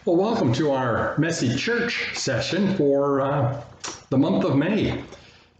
Well, welcome to our Messy Church session for the month of May.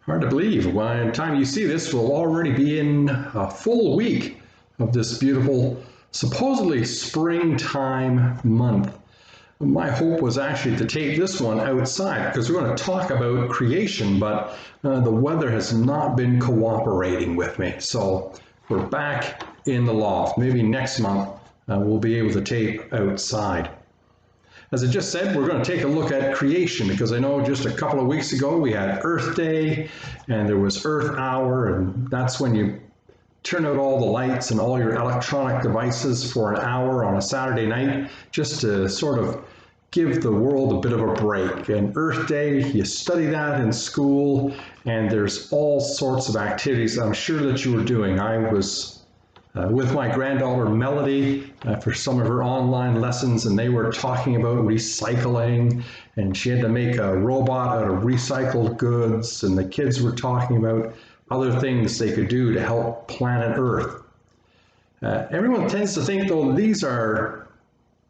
Hard to believe. By the time you see this, we'll already be in a full week of this beautiful, supposedly springtime month. My hope was actually to take this one outside because we're going to talk about creation, but the weather has not been cooperating with me. So we're back in the loft. Maybe next month we'll be able to tape outside. As I just said, we're going to take a look at creation because I know just a couple of weeks ago we had Earth Day and there was Earth Hour, and that's when you turn out all the lights and all your electronic devices for an hour on a Saturday night just to sort of give the world a bit of a break. And Earth Day, you study that in school and there's all sorts of activities I'm sure that you were doing. I was with my granddaughter Melody for some of her online lessons, and they were talking about recycling, and she had to make a robot out of recycled goods, and the kids were talking about other things they could do to help planet Earth. Everyone tends to think, though, these are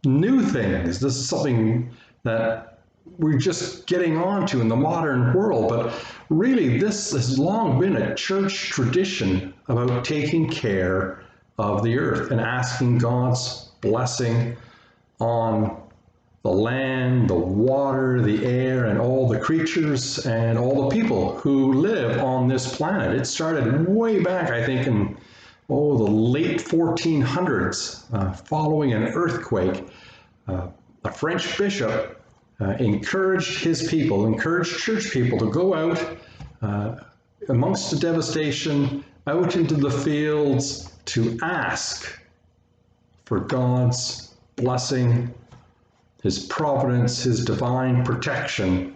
new things. This is something that we're just getting onto in the modern world, but really this has long been a church tradition about taking care of the earth and asking God's blessing on the land, the water, the air, and all the creatures and all the people who live on this planet. It started way back, I think, in the late 1400s, following an earthquake. A French bishop encouraged church people to go out amongst the devastation, out into the fields, to ask for God's blessing, His providence, His divine protection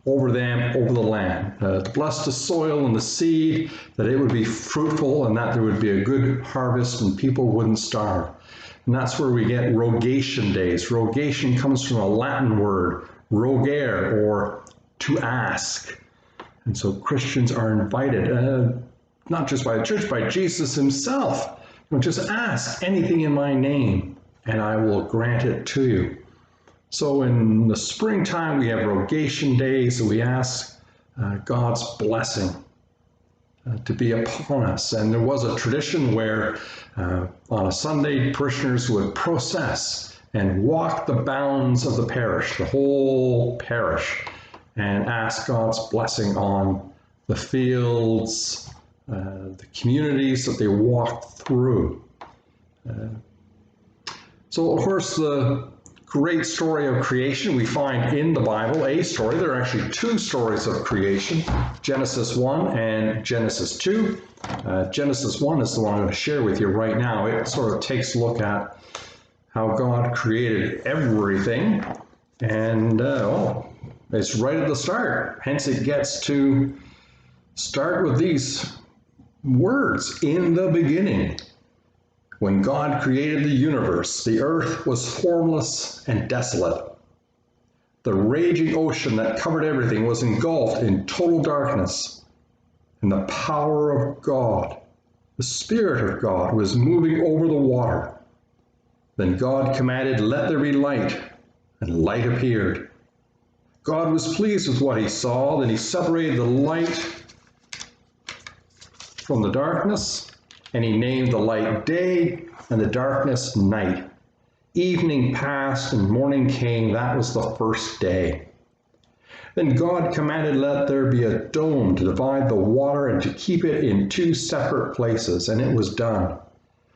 over them, over the land, to bless the soil and the seed, that it would be fruitful and that there would be a good harvest and people wouldn't starve. And that's where we get rogation days. Rogation comes from a Latin word, rogare, or to ask. And so Christians are invited, not just by the church, by Jesus himself. Just ask anything in my name, and I will grant it to you. So in the springtime, we have rogation days, and we ask God's blessing to be upon us. And there was a tradition where on a Sunday, parishioners would process and walk the bounds of the parish, the whole parish, and ask God's blessing on the fields, the communities that they walked through. So, of course, the great story of creation we find in the Bible, a story. There are actually two stories of creation, Genesis 1 and Genesis 2. Genesis 1 is the one I'm going to share with you right now. It sort of takes a look at how God created everything, and it's right at the start. Hence, it gets to start with these words, in the beginning. When God created the universe, the earth was formless and desolate. The raging ocean that covered everything was engulfed in total darkness, and the power of God, the Spirit of God, was moving over the water. Then God commanded, "Let there be light," and light appeared. God was pleased with what he saw. Then he separated the light from the darkness, and he named the light day and the darkness night. Evening passed and morning came. That was the first day. Then God commanded, "Let there be a dome to divide the water and to keep it in two separate places," and it was done.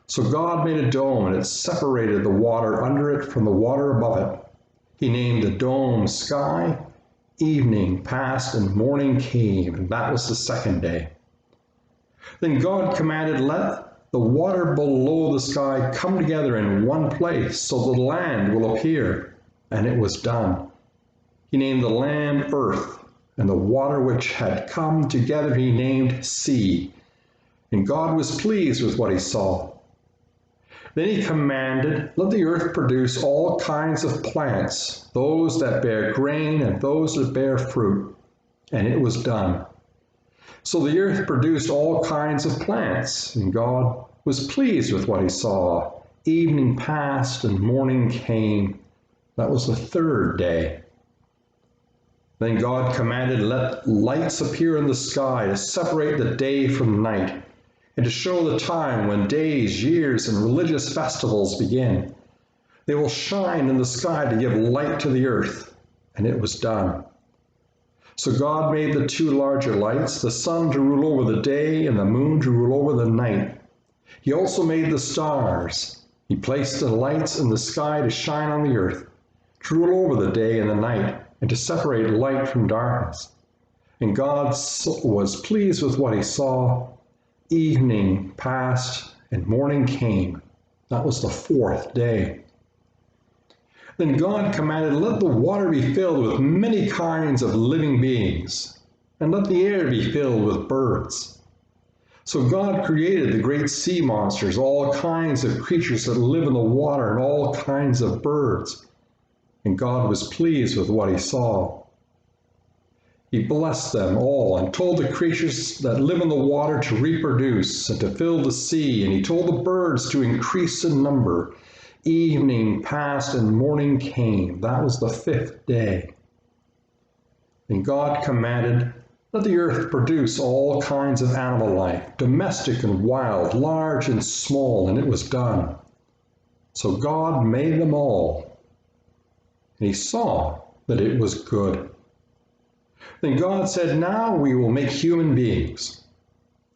So God made a dome, and it separated the water under it from the water above it. He named the dome sky. Evening passed and morning came, and that was the second day. Then God commanded, "Let the water below the sky come together in one place, so the land will appear." And it was done. He named the land earth, and the water which had come together he named sea. And God was pleased with what he saw. Then he commanded, "Let the earth produce all kinds of plants, those that bear grain and those that bear fruit." And it was done. So the earth produced all kinds of plants, and God was pleased with what he saw. Evening passed and morning came, That was the third day. Then God commanded, "Let lights appear in the sky to separate the day from night, and to show the time when days, years, and religious festivals begin. They will shine in the sky to give light to the earth." And it was done. So God made the two larger lights, the sun to rule over the day and the moon to rule over the night. He also made the stars. He placed the lights in the sky to shine on the earth, to rule over the day and the night, and to separate light from darkness. And God was pleased with what he saw. Evening passed and morning came. That was the fourth day. Then God commanded, "Let the water be filled with many kinds of living beings, and let the air be filled with birds." So God created the great sea monsters, all kinds of creatures that live in the water, and all kinds of birds. And God was pleased with what he saw. He blessed them all and told the creatures that live in the water to reproduce and to fill the sea, and he told the birds to increase in number. Evening passed and morning came. That was the fifth day. And God commanded, "Let the earth produce all kinds of animal life, domestic and wild, large and small," and it was done. So God made them all, and he saw that it was good. Then God said, "Now we will make human beings.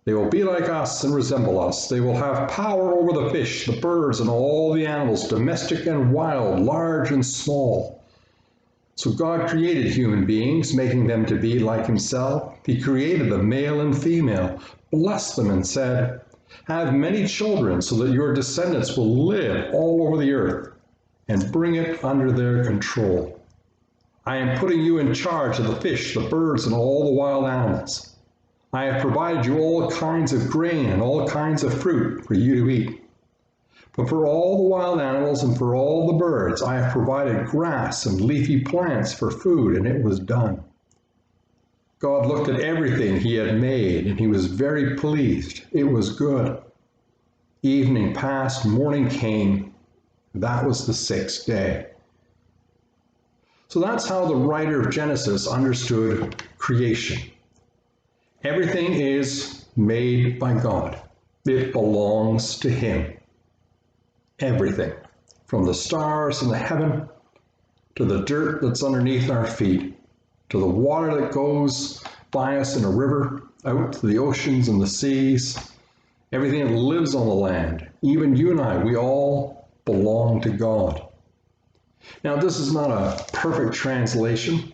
They will be like us and resemble us. They will have power over the fish, the birds, and all the animals, domestic and wild, large and small." So God created human beings, making them to be like himself. He created them male and female, blessed them, and said, "Have many children so that your descendants will live all over the earth, and bring it under their control. I am putting you in charge of the fish, the birds, and all the wild animals. I have provided you all kinds of grain and all kinds of fruit for you to eat. But for all the wild animals and for all the birds, I have provided grass and leafy plants for food," and it was done. God looked at everything he had made, and he was very pleased. It was good. Evening passed, morning came. That was the sixth day. So that's how the writer of Genesis understood creation. Everything is made by God. It belongs to him. Everything, from the stars in the heaven, to the dirt that's underneath our feet, to the water that goes by us in a river, out to the oceans and the seas, everything that lives on the land, even you and I, we all belong to God. Now, this is not a perfect translation.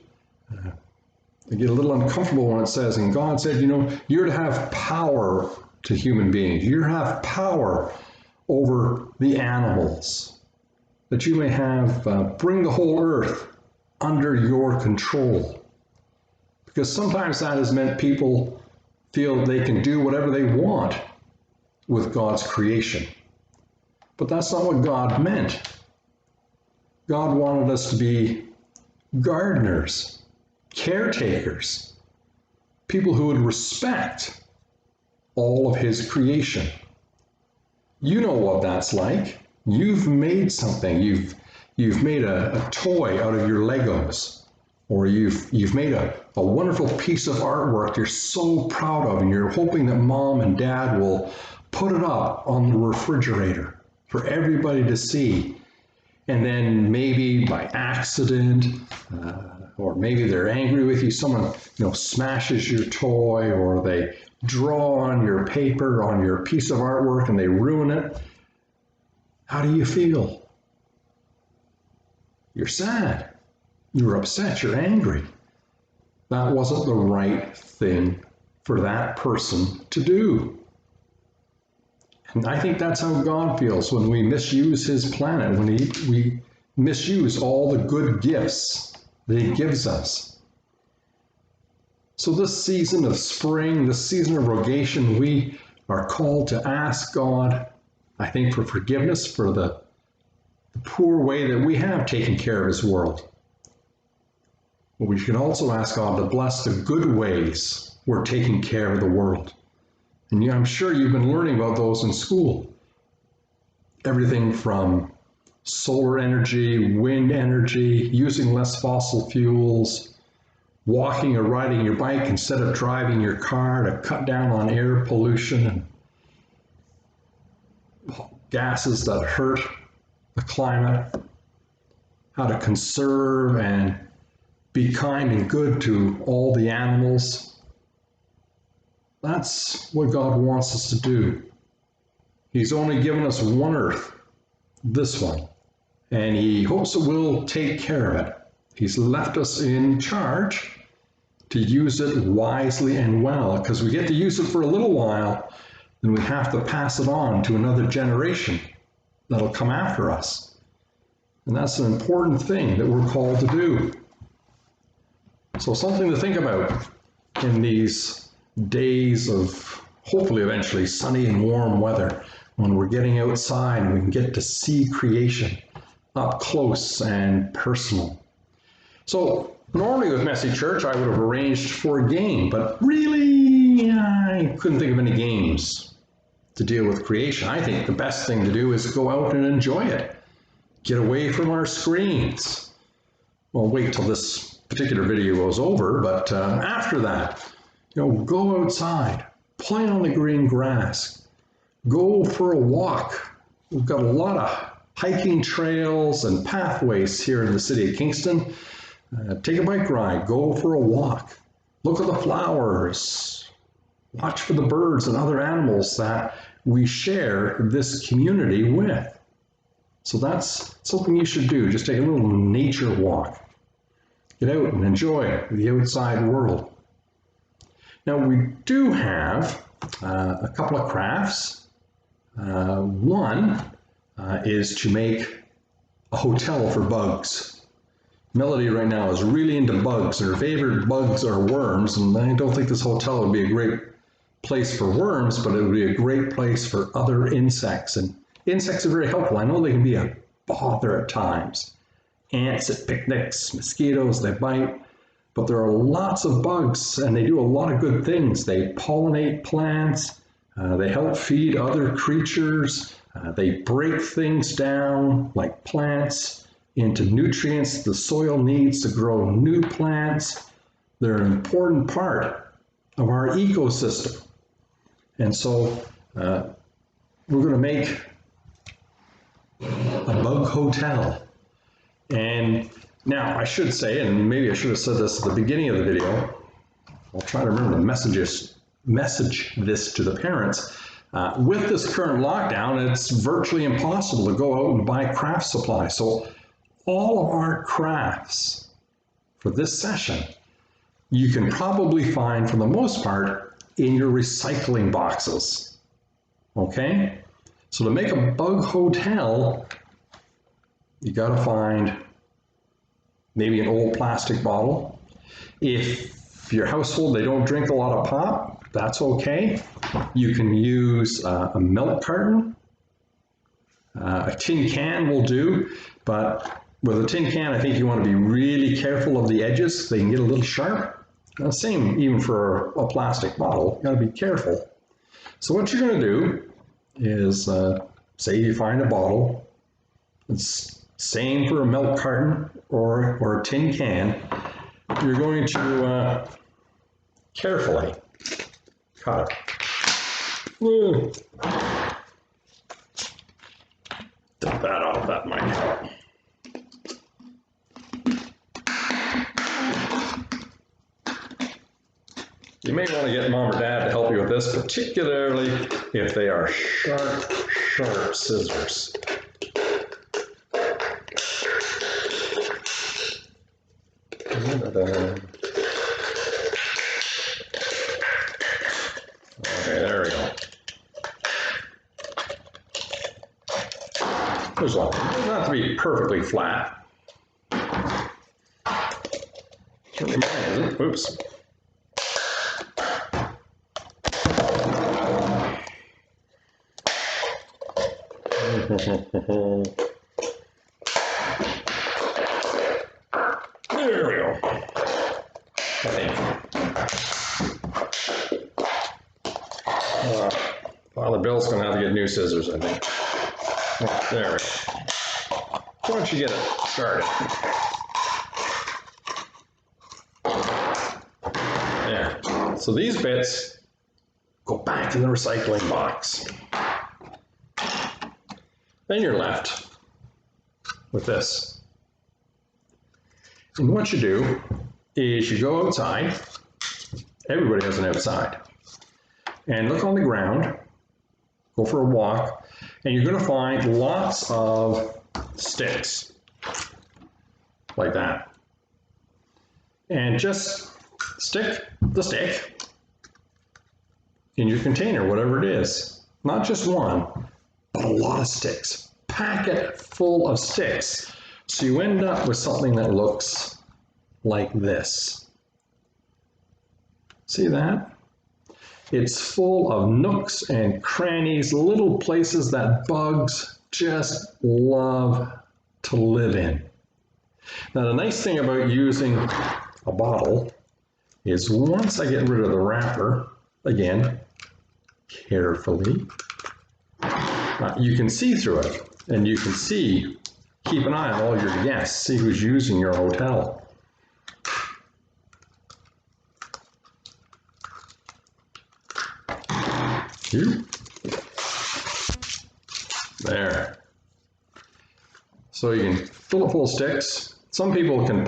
I get a little uncomfortable when it says, and God said, you're to have power to human beings. You're to have power over the animals, that you may have, bring the whole earth under your control. Because sometimes that has meant people feel they can do whatever they want with God's creation. But that's not what God meant. God wanted us to be gardeners, caretakers, people who would respect all of his creation. You know what that's like. You've made something. You've made a toy out of your Legos, or you've made a wonderful piece of artwork you're so proud of, and you're hoping that mom and dad will put it up on the refrigerator for everybody to see. And then maybe by accident, or maybe they're angry with you, someone smashes your toy, or they draw on your paper, on your piece of artwork, and they ruin it. How do you feel? You're sad. You're upset. You're angry. That wasn't the right thing for that person to do. And I think that's how God feels when we misuse his planet, when we misuse all the good gifts that he gives us. So this season of spring, this season of rogation, we are called to ask God, I think, for forgiveness for the poor way that we have taken care of his world. But we can also ask God to bless the good ways we're taking care of the world. And I'm sure you've been learning about those in school. Everything from solar energy, wind energy, using less fossil fuels, walking or riding your bike instead of driving your car to cut down on air pollution and gases that hurt the climate, how to conserve and be kind and good to all the animals. That's what God wants us to do. He's only given us one earth, this one, and he hopes that we'll take care of it. He's left us in charge to use it wisely and well, because we get to use it for a little while, then we have to pass it on to another generation that'll come after us. And that's an important thing that we're called to do. So something to think about in these days of hopefully eventually sunny and warm weather, when we're getting outside and we can get to see creation up close and personal. So normally with Messy Church, I would have arranged for a game, but really, I couldn't think of any games to deal with creation. I think the best thing to do is go out and enjoy it. Get away from our screens. Well, wait till this particular video goes over, but after that, go outside, play on the green grass, go for a walk. We've got a lot of hiking trails and pathways here in the city of Kingston. Take a bike ride, go for a walk, look at the flowers, watch for the birds and other animals that we share this community with. So that's something you should do. Just take a little nature walk. Get out and enjoy the outside world. Now we do have a couple of crafts. One is to make a hotel for bugs. Melody right now is really into bugs. Her favorite bugs are worms, and I don't think this hotel would be a great place for worms, but it would be a great place for other insects. And insects are very helpful. I know they can be a bother at times. Ants at picnics, mosquitoes, they bite, but there are lots of bugs and they do a lot of good things. They pollinate plants, they help feed other creatures, they break things down like plants into nutrients the soil needs to grow new plants. They're an important part of our ecosystem. And so we're going to make a bug hotel. And now I should say, and maybe I should have said this at the beginning of the video, I'll try to remember to message this to the parents. With this current lockdown, it's virtually impossible to go out and buy craft supplies. So all of our crafts for this session, you can probably find for the most part in your recycling boxes. Okay? So to make a bug hotel, you got to find maybe an old plastic bottle. If your household, they don't drink a lot of pop, that's okay. You can use a milk carton. A tin can will do, but with a tin can, I think you want to be really careful of the edges. They can get a little sharp. Same even for a plastic bottle. You got to be careful. So what you're going to do is, say you find a bottle. It's same for a milk carton or a tin can. You're going to carefully cut it. Take that off that mic. You may want to get mom or dad to help you with this, particularly if they are sharp, sharp scissors. Okay, there we go. There's one. It doesn't have to be perfectly flat. Certainly mine isn't. Oops. There we go. I think. Father Bill's going to have to get new scissors, I think. Oh, there we go. So once you get it started. There. So these bits go back in the recycling box. Then you're left with this. And what you do is you go outside. Everybody has an outside. And look on the ground, go for a walk, and you're going to find lots of sticks like that. And just stick the stick in your container, whatever it is. Not just one, but a lot of sticks. Pack it full of sticks. So you end up with something that looks like this. See that? It's full of nooks and crannies, little places that bugs just love to live in. Now the nice thing about using a bottle is once I get rid of the wrapper, again, carefully, you can see through it, and you can see, keep an eye on all your guests, see who's using your hotel. Here. There. So you can fill it full of sticks. Some people can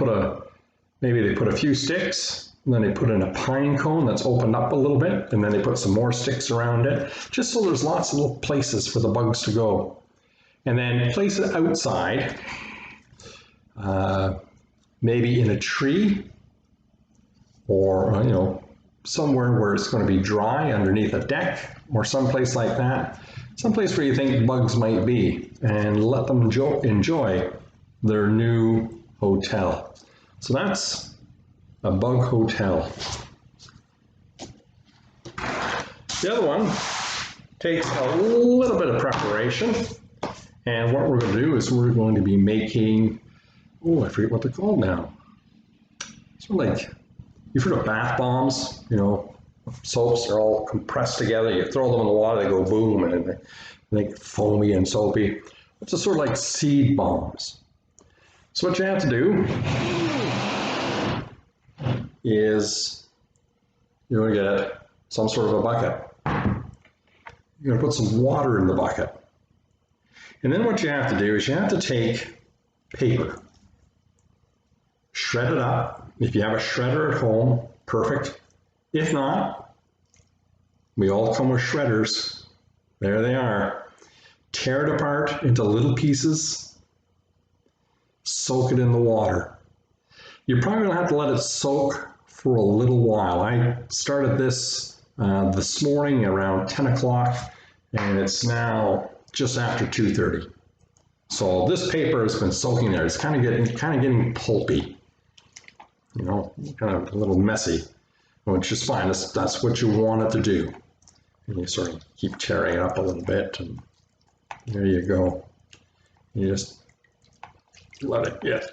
maybe they put a few sticks, and then they put in a pine cone that's opened up a little bit, and then they put some more sticks around it, just so there's lots of little places for the bugs to go. And then place it outside, maybe in a tree, or somewhere where it's going to be dry underneath a deck, or someplace like that, someplace where you think bugs might be, and let them enjoy their new hotel. So that's a bug hotel. The other one takes a little bit of preparation, and what we're going to do is we're going to be making, I forget what they're called now. Sort of like, you've heard of bath bombs, soaps are all compressed together. You throw them in the water, they go boom, and they get foamy and soapy. It's a sort of like seed bombs. So what you have to do is you're going to get some sort of a bucket. You're going to put some water in the bucket. And then what you have to do is you have to take paper, shred it up. If you have a shredder at home, perfect. If not, we all come with shredders. There they are. Tear it apart into little pieces. Soak it in the water. You're probably going to have to let it soak for a little while. I started this this morning around 10 o'clock, and it's now just after 2:30. So this paper has been soaking there. It's kind of getting pulpy. Kind of a little messy, which is fine. That's what you want it to do. And you sort of keep tearing it up a little bit, and there you go. You just let it get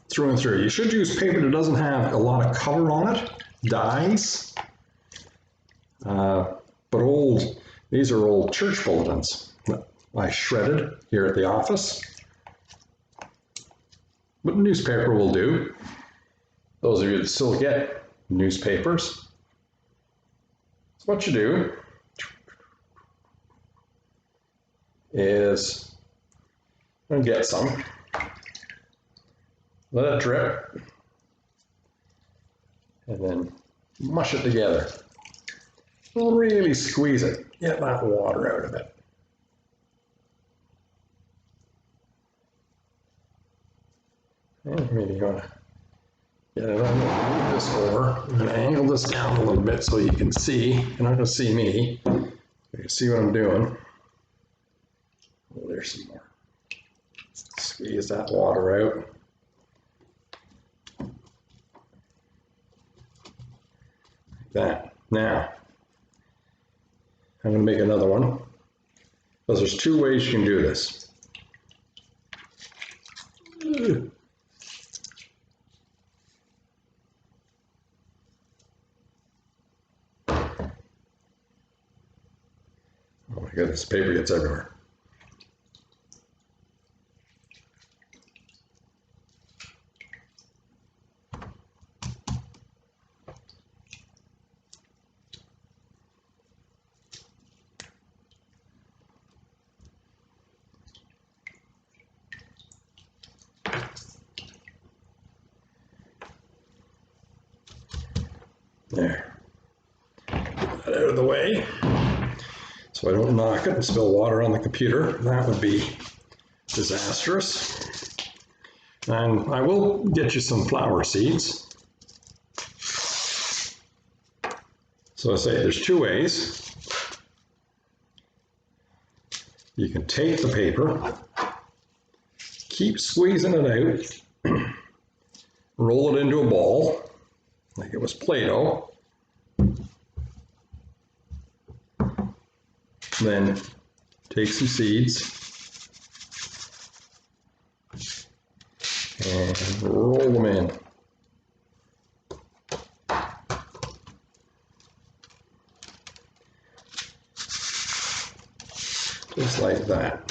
through and through. You should use paper that doesn't have a lot of color on it, dyes. But these are old church bulletins that I shredded here at the office. But newspaper will do. Those of you that still get newspapers. So what you do is get some, let it drip, and then mush it together. Really squeeze it, get that water out of it. And maybe you want to get it on, move this over. I'm going to angle this down a little bit so you can see. You're not going to see me. You can see what I'm doing. Oh, there's some more. Squeeze that water out. Like that. Now, I'm going to make another one. Because there's two ways you can do this. Oh my goodness, paper gets everywhere. There. Get that out of the way so I don't knock it and spill water on the computer. That would be disastrous. And I will get you some flower seeds. So I say there's two ways. You can take the paper, keep squeezing it out, roll it into a ball, like it was Play-Doh. Then take some seeds and roll them in. Just like that.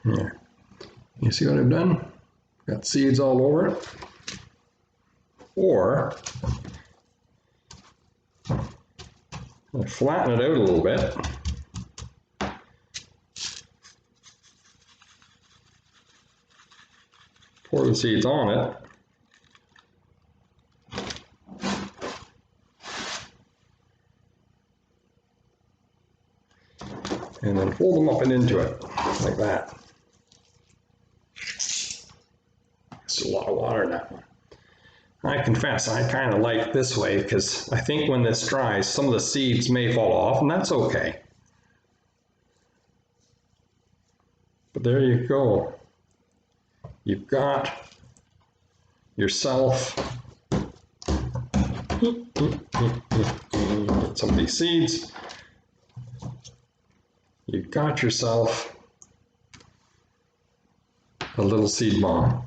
There. You see what I've done? Got seeds all over it. Or I flatten it out a little bit. Pour the seeds on it. And then fold them up and into it, like that. It's a lot of water in that one. I confess, I kind of like this way because I think when this dries, some of the seeds may fall off, and that's okay. But there you go. You've got yourself some of these seeds. You've got yourself a little seed bomb.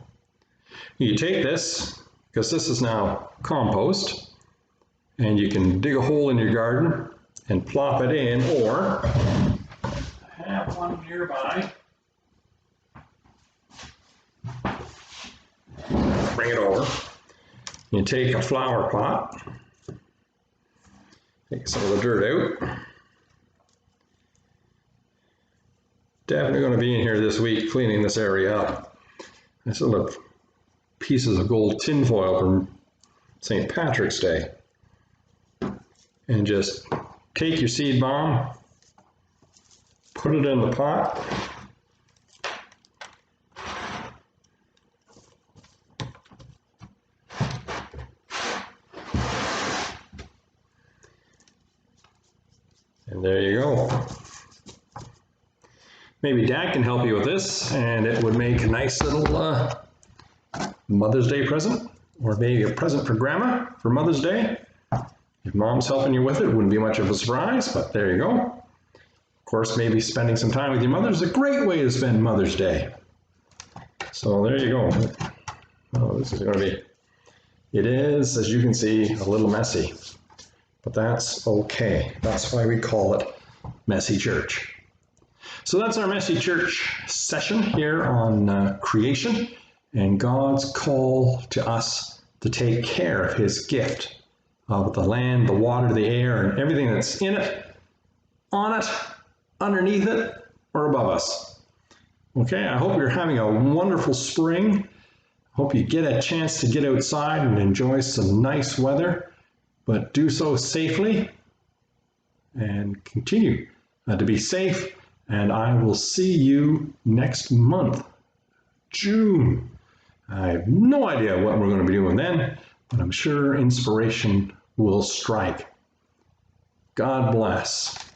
You take this, because this is now compost, and you can dig a hole in your garden and plop it in, or have one nearby. Bring it over. You take a flower pot, take some of the dirt out. Definitely going to be in here this week cleaning this area up. I still have pieces of gold tinfoil from St. Patrick's Day. And just take your seed bomb, put it in the pot, and there you go. Maybe Dad can help you with this, and it would make a nice little Mother's Day present, or maybe a present for Grandma for Mother's Day. If Mom's helping you with it, it wouldn't be much of a surprise, but there you go. Of course, maybe spending some time with your mother is a great way to spend Mother's Day. So there you go. Oh, this is going to be, it is, as you can see, a little messy, but that's okay. That's why we call it Messy Church. So that's our Messy Church session here on creation and God's call to us to take care of his gift of the land, the water, the air, and everything that's in it, on it, underneath it, or above us. Okay, I hope you're having a wonderful spring. Hope you get a chance to get outside and enjoy some nice weather, but do so safely and continue to be safe. And I will see you next month, June. I have no idea what we're going to be doing then, but I'm sure inspiration will strike. God bless.